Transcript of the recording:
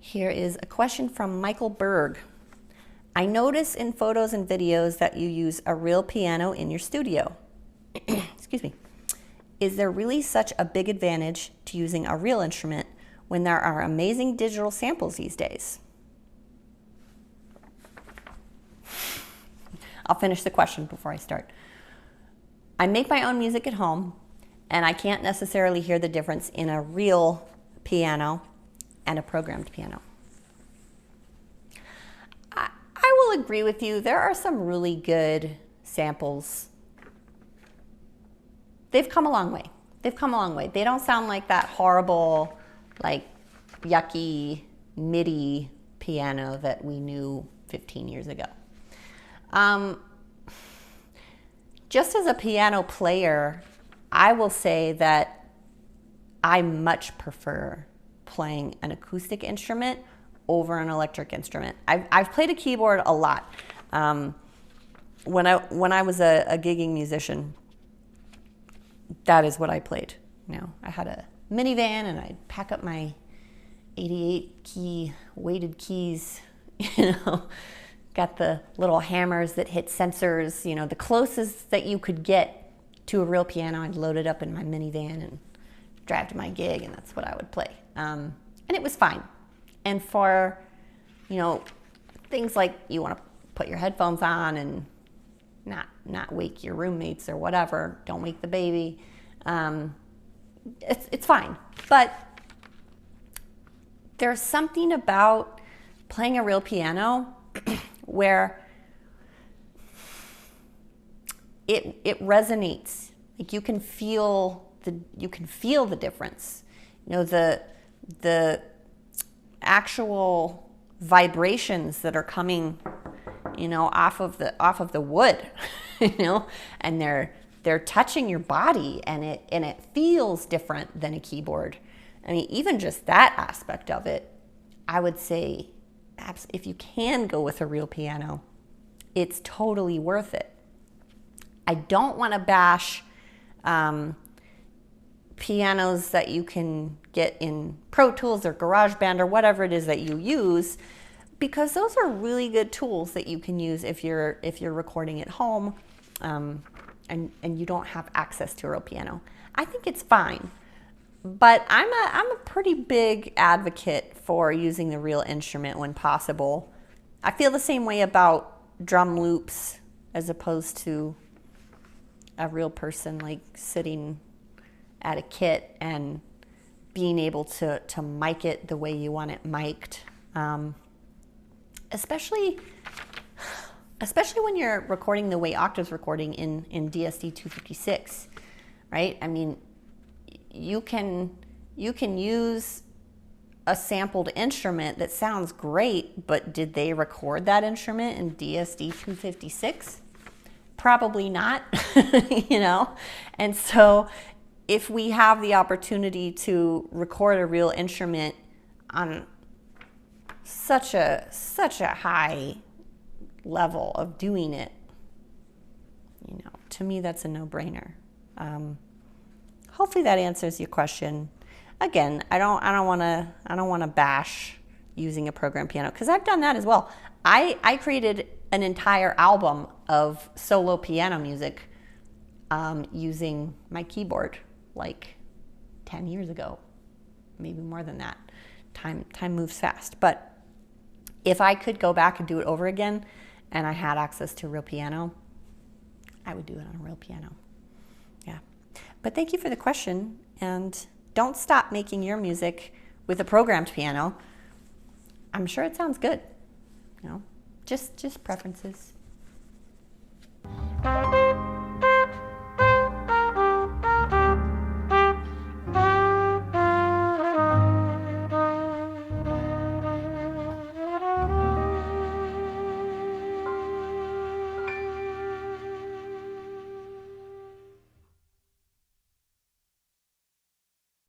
Here is a question from Michael Berg. I notice in photos and videos that you use a real piano in your studio. Excuse me. Is there really such a big advantage to using a real instrument when there are amazing digital samples these days? I'll finish the question before I start. I make my own music at home, and I can't necessarily hear the difference in a real piano and a programmed piano. I will agree with you. There are some really good samples. They've come a long way. They've come a long way. They don't sound like that horrible, like yucky MIDI piano that we knew 15 years ago. Just as a piano player, I will say that I much prefer playing an acoustic instrument over an electric instrument. I've played a keyboard a lot. When I was a gigging musician, that is what I played. You know, I had a minivan and I'd pack up my 88 key weighted keys, you know, got the little hammers that hit sensors, you know, the closest that you could get to a real piano. I'd load it up in my minivan and drive to my gig, and that's what I would play. And it was fine. And for, you know, things like you want to put your headphones on and not wake your roommates or whatever, don't wake the baby, it's fine. But there's something about playing a real piano where it resonates. Like you can feel the difference. You know, the actual vibrations that are coming, you know, off of the wood, you know, and they're touching your body, and it feels different than a keyboard. I mean, even just that aspect of it, I would say, if you can go with a real piano, it's totally worth it. I don't want to bash pianos that you can get in Pro Tools or GarageBand or whatever it is that you use, because those are really good tools that you can use if you're recording at home, and you don't have access to a real piano. I think it's fine, but I'm a pretty big advocate for using the real instrument when possible. I feel the same way about drum loops as opposed to a real person like sitting at a kit and being able to mic it the way you want it mic'd. Especially when you're recording the way Octave's recording in DSD 256, right? I mean, you can use a sampled instrument that sounds great, but did they record that instrument in DSD 256? Probably not, you know? And so if we have the opportunity to record a real instrument on such a high level of doing it, you know, to me that's a no-brainer. Hopefully that answers your question. Again, I don't want to bash using a programmed piano, because I've done that as well. I created an entire album of solo piano music using my keyboard like 10 years ago, maybe more than that. Time moves fast. But if I could go back and do it over again and I had access to a real piano, I would do it on a real piano. Yeah. But thank you for the question, and don't stop making your music with a programmed piano. I'm sure it sounds good. You know, just preferences.